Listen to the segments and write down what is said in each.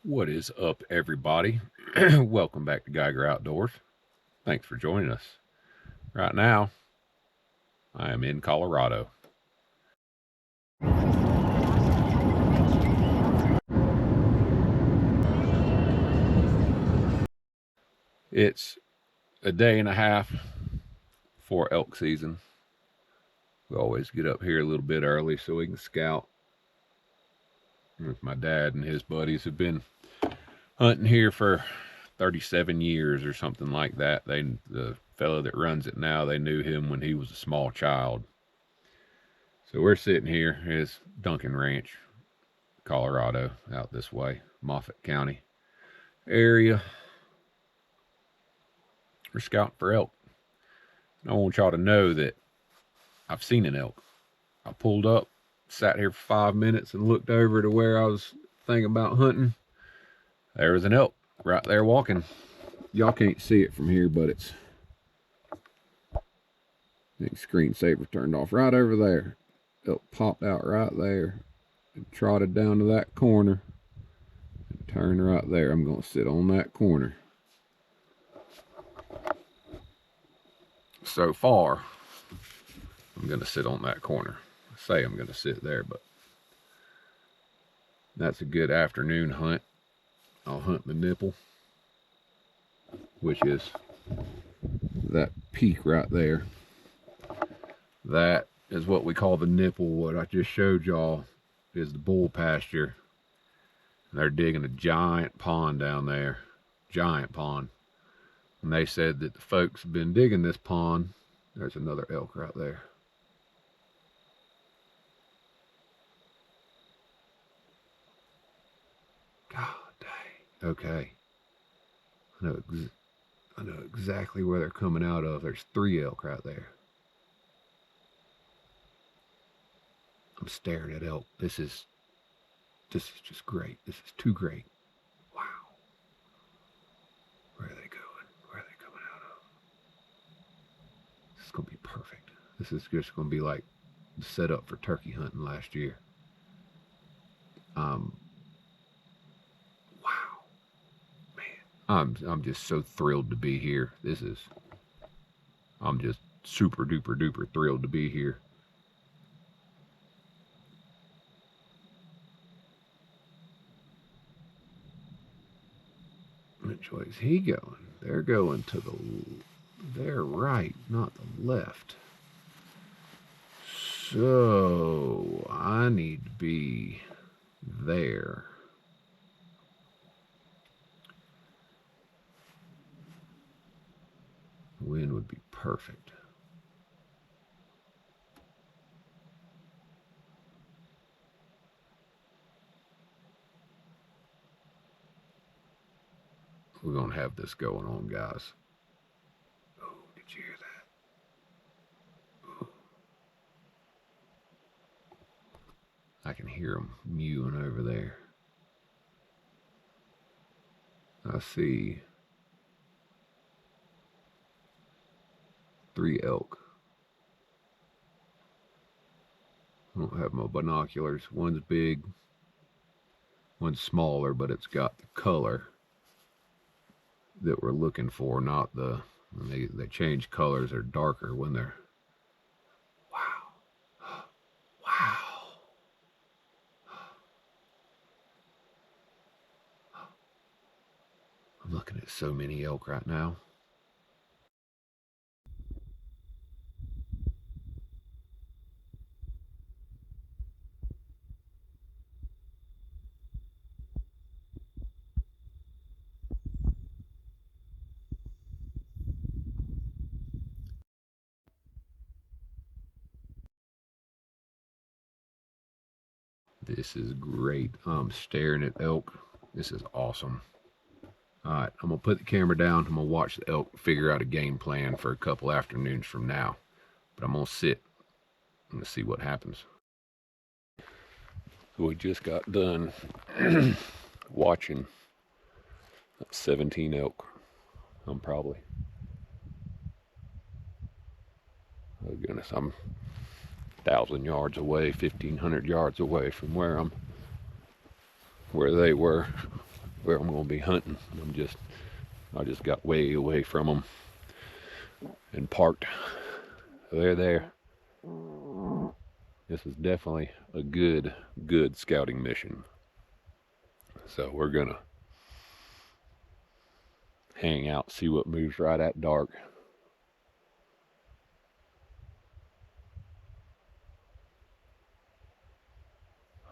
What is up, everybody? Welcome back to Geiger Outdoors. Thanks for joining us. Right now, I am in Colorado. It's a day and a half for elk season. We always get up here a little bit early so we can scout. My dad and his buddies have been hunting here for 37 years or something like that. The fellow that runs it now, they knew him when he was a small child. So we're sitting here at his Duncan Ranch, Colorado, out this way, Moffat County area. We're scouting for elk. And I want y'all to know that I've seen an elk. I pulled up, sat here for 5 minutes, and looked over to where I was thinking about hunting. There was an elk right there walking. Y'all can't see it from here, but it's, I think screensaver turned off right over there. Elk popped out right there and trotted down to that corner and turned right there. I'm going to sit on that corner. So far, I'm going to sit on that corner. I say I'm going to sit there, but that's a good afternoon hunt. I'll hunt the nipple, which is that peak right there. That is what we call the nipple. What I just showed y'all is the bull pasture. They're digging a giant pond down there. Giant pond. And they said that the folks have been digging this pond. There's another elk right there. God dang. Okay. I know exactly where they're coming out of. There's 3 elk right there. I'm staring at elk. This is just great. This is too great. Wow. Where are they going? Where are they coming out of? This is going to be perfect. This is just going to be like the setup for turkey hunting last year. Wow. Man, I'm just so thrilled to be here. I'm just super duper duper thrilled to be here. Which way is he going? They're going to their right, not the left. So I need to be there. Wind would be perfect. We're going to have this going on, guys. Oh, did you hear that? Ooh. I can hear them mewing over there. I see 3 elk. I don't have my binoculars. One's big, one's smaller, but it's got the color that we're looking for, not the, when they change colors, they're darker when they're, wow. Wow. I'm looking at so many elk right now. This is great. I'm staring at elk. This is awesome. All right, I'm going to put the camera down. I'm going to watch the elk, figure out a game plan for a couple afternoons from now. But I'm going to sit. I'm going to see what happens. So we just got done watching 17 elk. I'm probably, oh goodness, I'm 1,000 yards away, 1,500 yards away from where they were. where I'm going to be hunting. I just got way away from them and parked. They're there. This is definitely a good scouting mission. So we're gonna hang out, see what moves right at dark.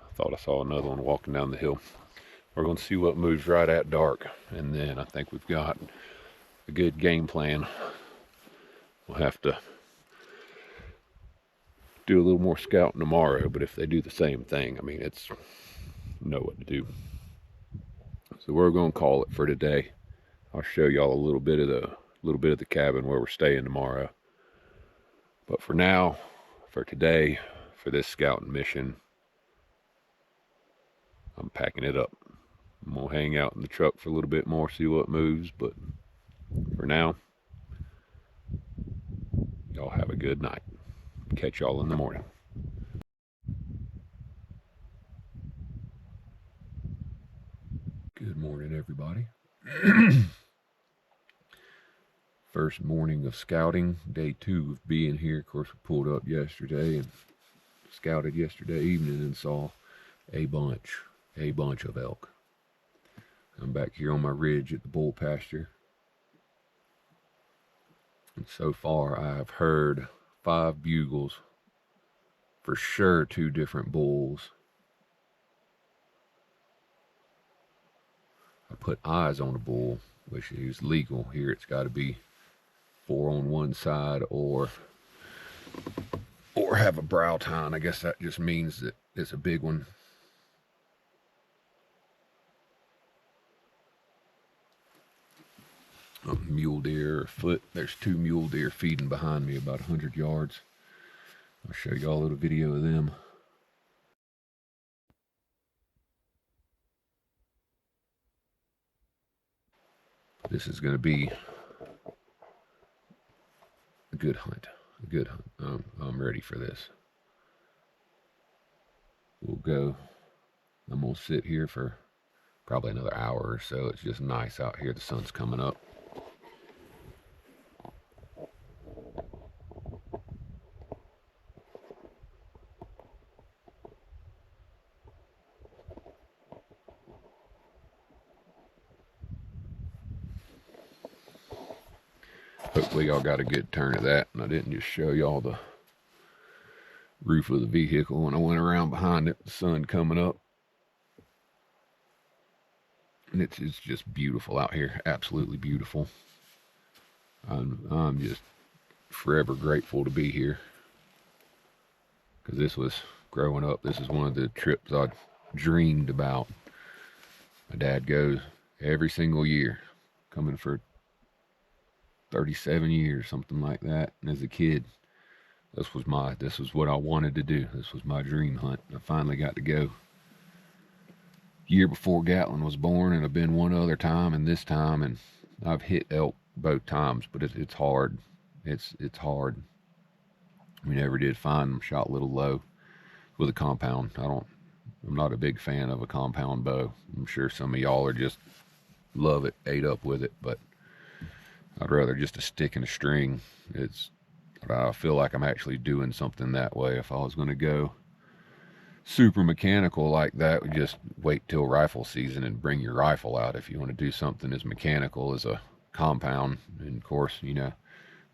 I thought I saw another one walking down the hill. We're gonna see what moves right at dark, and then I think we've got a good game plan. We'll have to do a little more scouting tomorrow, but if they do the same thing, I mean, it's know what to do. So we're gonna call it for today. I'll show y'all a little bit of the cabin where we're staying tomorrow. But for now, for today, for this scouting mission, I'm packing it up. I'm gonna hang out in the truck for a little bit more, see what moves, but for now, y'all have a good night. Catch y'all in the morning. Good morning, everybody. First morning of scouting, day 2 of being here. Of course, we pulled up yesterday and scouted yesterday evening and saw a bunch of elk. I'm back here on my ridge at the bull pasture. And so far, I have heard 5 bugles, for sure 2 different bulls. I put eyes on a bull, which is legal. Here it's got to be 4 on one side or have a brow tine. I guess that just means that it's a big one. Mule deer or foot. There's 2 mule deer feeding behind me about 100 yards. I'll show y'all a little video of them. This is going to be a good hunt. I'm ready for this. We'll go. I'm going to sit here for probably another hour or so. It's just nice out here. The sun's coming up. Hopefully y'all got a good turn of that, and I didn't just show y'all the roof of the vehicle when I went around behind it, the sun coming up. And it's just beautiful out here, absolutely beautiful. I'm just forever grateful to be here, because this was, growing up, this is one of the trips I dreamed about. My dad goes every single year, coming for 37 years, something like that. And as a kid, this was what I wanted to do. This was my dream hunt. I finally got to go. Year before Gatlin was born, and I've been one other time, and this time, and I've hit elk both times, but it's hard. It's hard. We never did find them. Shot a little low with a compound. I'm not a big fan of a compound bow. I'm sure some of y'all are just love it, ate up with it, but I'd rather just a stick and a string. I feel like I'm actually doing something that way. If I was going to go super mechanical like that, we just wait till rifle season and bring your rifle out. If you want to do something as mechanical as a compound, and of course, you know,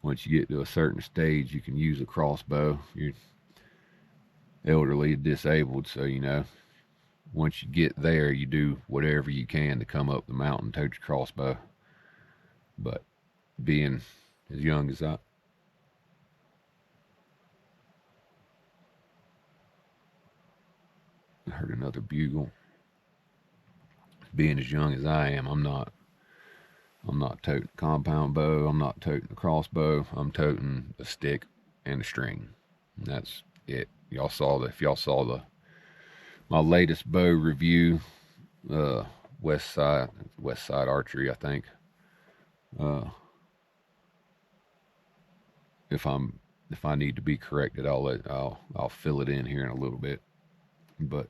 once you get to a certain stage, you can use a crossbow. You're elderly, disabled, so you know, once you get there, you do whatever you can to come up the mountain, tote your crossbow. But being as young as I heard another bugle. Being as young as I am, I'm not toting a compound bow. I'm not toting a crossbow. I'm toting a stick and a string. And that's it. If y'all saw my latest bow review, West Side Archery, I think. If I need to be corrected, I'll fill it in here in a little bit. But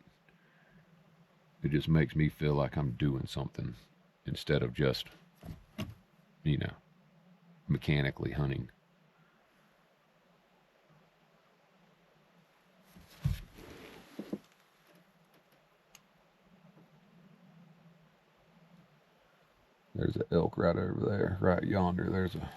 It just makes me feel like I'm doing something instead of just, you know, mechanically hunting. There's an elk right over there, right yonder. There's a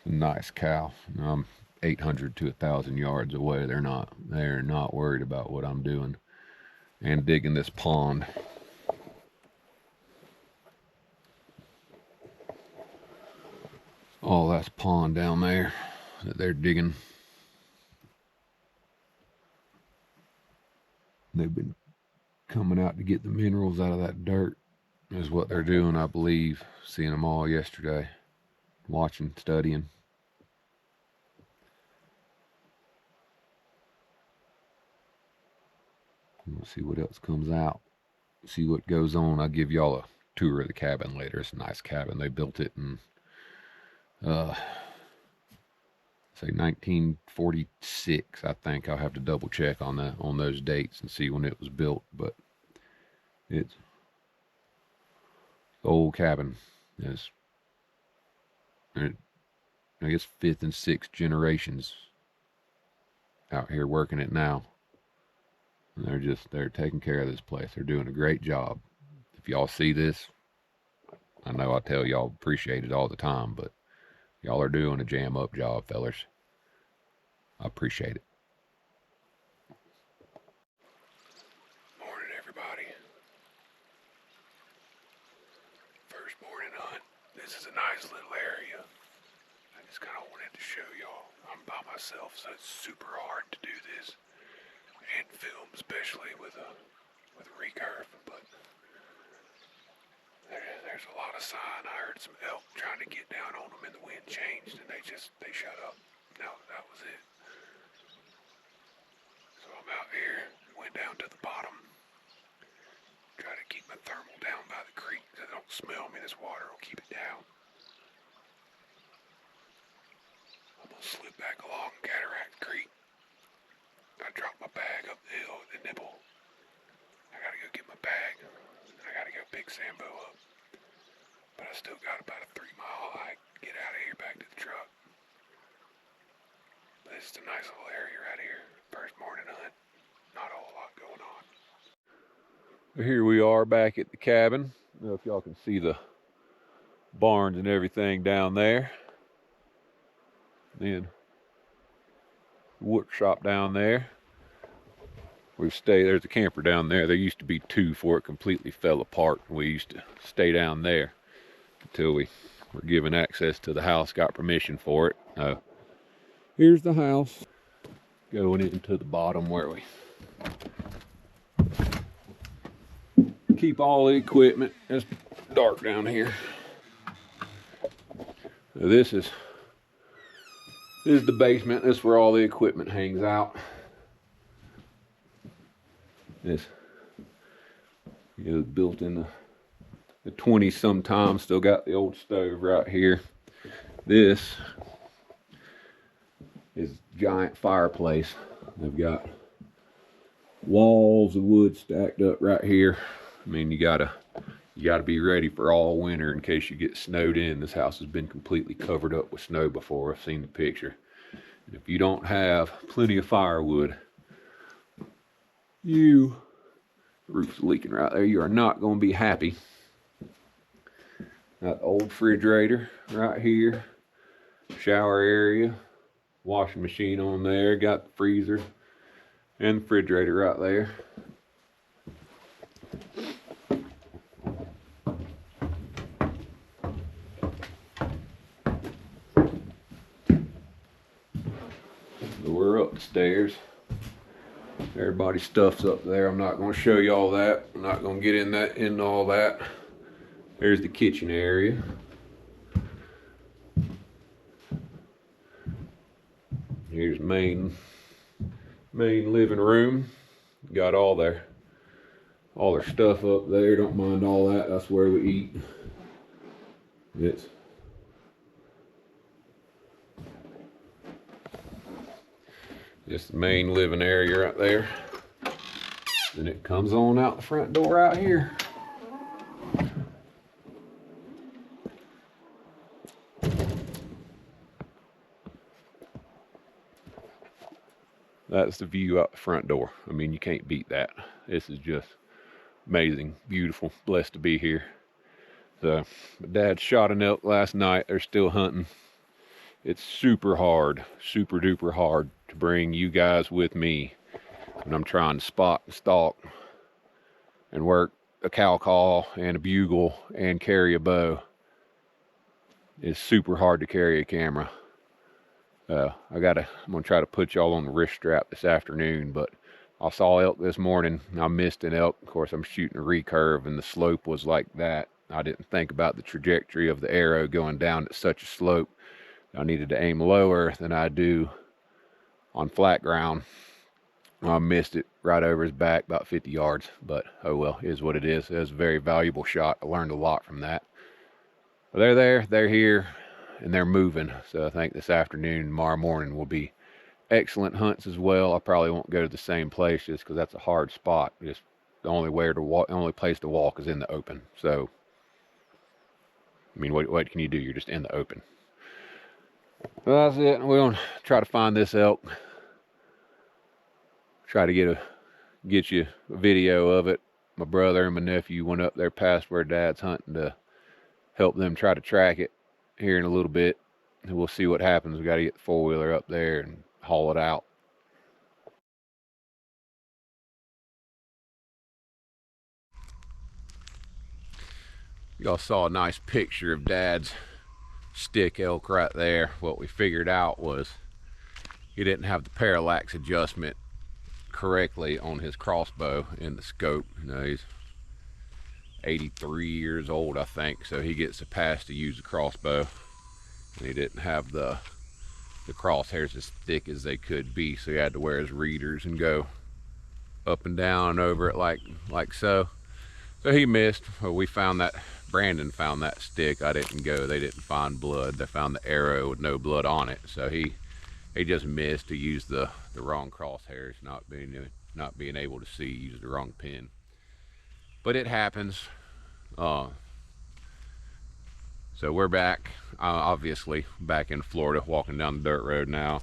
nice cow. I'm 800 to 1,000 yards away. They're not worried about what I'm doing and digging this pond. Oh, that's pond down there that they're digging. They've been coming out to get the minerals out of that dirt is what they're doing, I believe. Seeing them all yesterday, watching, studying. We'll see what else comes out. See what goes on. I'll give y'all a tour of the cabin later. It's a nice cabin. They built it in say 1946, I think. I'll have to double check on that, on those dates, and see when it was built. But it's the old cabin. Is, I guess, 5th and 6th generations out here working it now. And they're taking care of this place. They're doing a great job. If y'all see this, I know I tell y'all appreciate it all the time, but y'all are doing a jam up job, fellers. I appreciate it. Morning, everybody. First morning hunt. This is a nice little area. I just kind of wanted to show y'all. I'm by myself, so it's super hard to do this and film, especially with recurve. But there's a lot of sign. I heard some elk trying to get down on them, and the wind changed, and they shut up. No, that was it. So I'm out here, went down to the bottom, try to keep my thermal down by the creek so they don't smell me. This water will keep it down. I'm gonna slip back along Cataract Creek. I dropped my bag up the hill at the nipple. I gotta go get my bag. I gotta go pick Sambo up. But I still got about a 3-mile hike to get out of here back to the truck. But this is a nice little area right here. First morning hunt. Not a whole lot going on. Here we are back at the cabin. I don't know if y'all can see the barns and everything down there. Then workshop down there. There's a camper down there. There used to be 2 before it completely fell apart. We used to stay down there until we were given access to the house, got permission for it. Here's the house. Going into the bottom where we keep all the equipment. It's dark down here. So this is the basement. This is where all the equipment hangs out. This is built in the 20s sometime. Still got the old stove right here. This is a giant fireplace. They've got walls of wood stacked up right here. I mean, you gotta be ready for all winter in case you get snowed in. This house has been completely covered up with snow before. I've seen the picture. And if you don't have plenty of firewood, the roof's leaking right there, you are not going to be happy. Got the old refrigerator right here, shower area, washing machine on there, got the freezer and the refrigerator right there. So we're up the stairs. Everybody's stuff's up there. I'm not going to show you all that. I'm not going to get into all that. There's the kitchen area. Here's main living room. Got all their stuff up there. Don't mind all that. That's where we eat. It's just the main living area right there. Then it comes on out the front door out here. That's the view out the front door. I mean, you can't beat that. This is just amazing, beautiful, blessed to be here. So, my dad shot an elk last night. They're still hunting. It's super hard, super duper hard to bring you guys with me when I'm trying to spot and stalk and work a cow call and a bugle and carry a bow. It's super hard to carry a camera. I'm gonna try to put y'all on the wrist strap this afternoon, but I saw elk this morning. I missed an elk. Of course, I'm shooting a recurve and the slope was like that. I didn't think about the trajectory of the arrow going down at such a slope. I needed to aim lower than I do on flat ground. I missed it right over his back, about 50 yards, but oh well, it is what it is. It was a very valuable shot. I learned a lot from that. But they're there, they're here, and they're moving. So I think this afternoon, tomorrow morning will be excellent hunts as well. I probably won't go to the same place just because that's a hard spot. Just the only place to walk is in the open. So, I mean, what can you do? You're just in the open. Well, that's it. We're gonna try to find this elk. Try to get you a video of it. My brother and my nephew went up there past where Dad's hunting to help them try to track it here in a little bit. And we'll see what happens. We got to get the four-wheeler up there and haul it out. Y'all saw a nice picture of Dad's stick elk right there. What we figured out was he didn't have the parallax adjustment correctly on his crossbow in the scope. You know, he's 83 years old, I think, so he gets a pass to use the crossbow. And he didn't have the crosshairs as thick as they could be, so he had to wear his readers and go up and down over it like so. So he missed. Well, we found that, Brandon found that stick. I didn't go. They didn't find blood. They found the arrow with no blood on it. So he just missed. He used the wrong crosshairs, not being able to see, used the wrong pin. But it happens. So we're back, obviously back in Florida, walking down the dirt road now.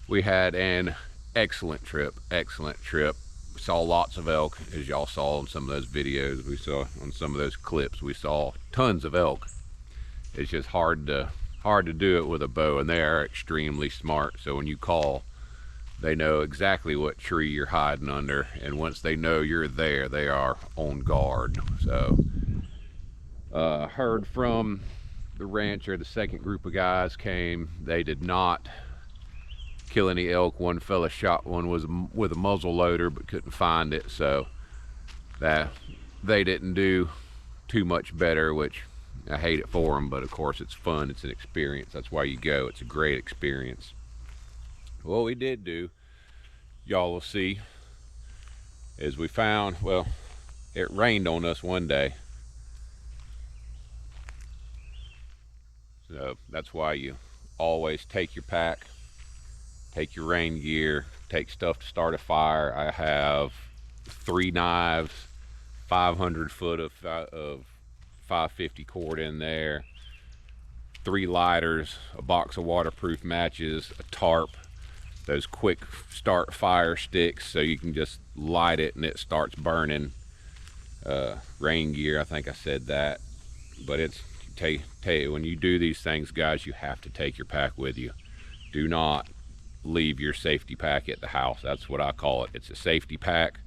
We had an excellent trip. We saw lots of elk, as y'all saw in some of those videos. We saw on some of those clips, we saw tons of elk. It's just hard to do it with a bow, and they are extremely smart. So when you call, they know exactly what tree you're hiding under, and once they know you're there, they are on guard. So heard from the rancher, the second group of guys came. They did not kill any elk. One fella shot one with a muzzle loader but couldn't find it, so that they didn't do too much better, which I hate it for them, but of course it's fun. It's an experience. That's why you go. It's a great experience. What we did do, y'all will see, is we found, well, it rained on us one day. So that's why you always take your pack, take your rain gear, take stuff to start a fire. I have 3 knives, 500 foot of 550 cord in there, 3 lighters, a box of waterproof matches, a tarp, those quick start fire sticks so you can just light it and it starts burning. Rain gear, I think I said that. But it's, tell you, when you do these things, guys, you have to take your pack with you. Do not leave your safety pack at the house. That's what I call it. It's a safety pack.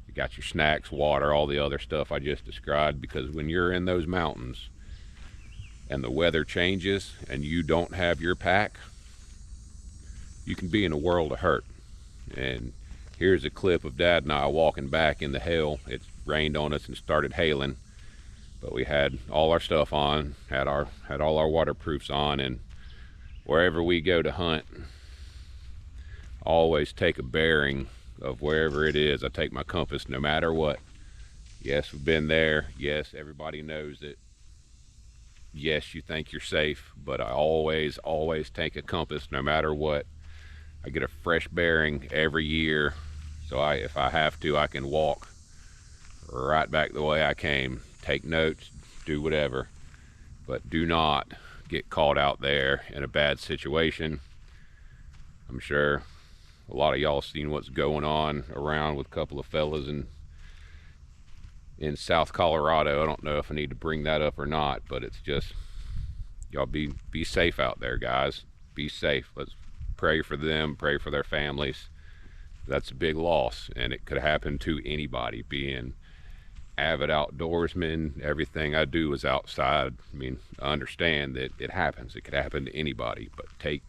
You got your snacks, water, all the other stuff I just described, because when you're in those mountains and the weather changes and you don't have your pack, you can be in a world of hurt. And here's a clip of Dad and I walking back in the hail. It rained on us and started hailing, but we had all our stuff on, had all our waterproofs on, and wherever we go to hunt, always take a bearing of wherever it is. I take my compass no matter what. Yes, we've been there. Yes, everybody knows it. Yes, you think you're safe, but I always take a compass no matter what. I get a fresh bearing every year So if I have to, I can walk right back the way I came, take notes, do whatever, but do not get caught out there in a bad situation. I'm sure a lot of y'all seen what's going on around with a couple of fellas in South Colorado. I don't know if I need to bring that up or not, but it's just, y'all be safe out there, guys. Be safe. Let's pray for them, pray for their families. That's a big loss, and it could happen to anybody. Being avid outdoorsman, everything I do is outside. I mean, I understand that it happens. It could happen to anybody, but take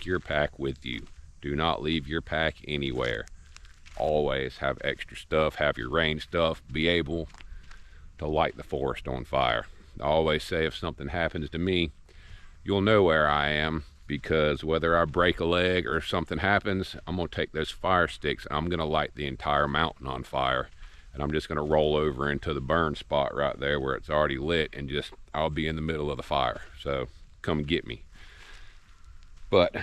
your pack with you. Do not leave your pack anywhere. Always have extra stuff, have your rain stuff, be able to light the forest on fire. I always say if something happens to me, you'll know where I am, because whether I break a leg or something happens, I'm gonna take those fire sticks and I'm gonna light the entire mountain on fire. And I'm just gonna roll over into the burn spot right there where it's already lit, and just, I'll be in the middle of the fire. So come get me. But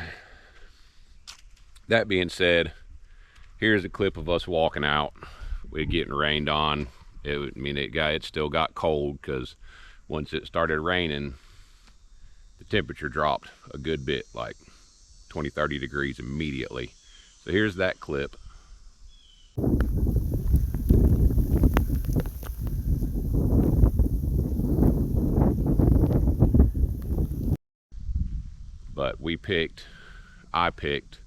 that being said, here's a clip of us walking out. We're getting rained on. It still got cold, because once it started raining, the temperature dropped a good bit, like 20-30 degrees immediately. So here's that clip. But I picked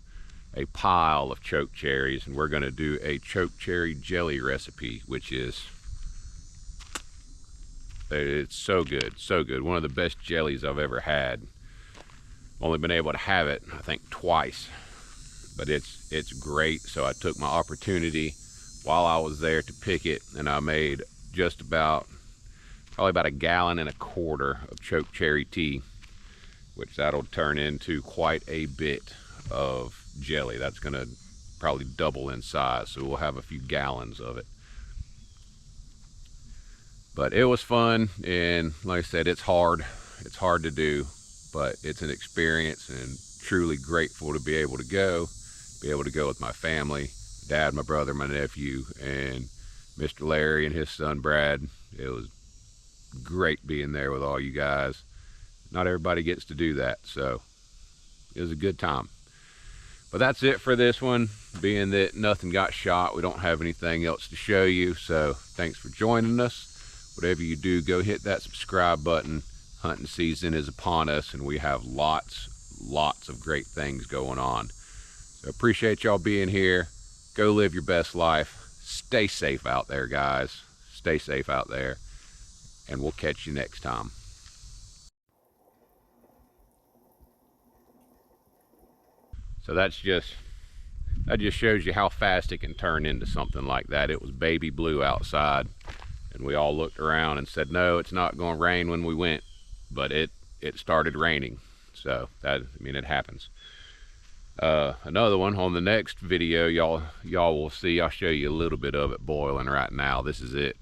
a pile of choke cherries, and we're going to do a choke cherry jelly recipe, which is, it's so good, so good. One of the best jellies I've ever had. Only been able to have it, I think, twice, but it's great. So I took my opportunity while I was there to pick it, and I made just probably about 1.25 gallons of choke cherry tea, which that'll turn into quite a bit of jelly. That's gonna probably double in size, so we'll have a few gallons of it. But it was fun, and like I said, it's hard to do, but it's an experience, and truly grateful to be able to go with my family, Dad, my brother, my nephew, and Mr. Larry and his son Brad. It was great being there with all you guys. Not everybody gets to do that, so it was a good time. But that's it for this one. Being that nothing got shot, we don't have anything else to show you, so thanks for joining us. Whatever you do, go hit that subscribe button. Hunting season is upon us, and we have lots of great things going on. So appreciate y'all being here. Go live your best life. Stay safe out there, guys. Stay safe out there, and we'll catch you next time. So that just shows you how fast it can turn into something like that. It was baby blue outside, and we all looked around and said, no, it's not going to rain when we went, but it started raining. So that, it happens. Another one on the next video, y'all will see. I'll show you a little bit of it boiling right now. This is it.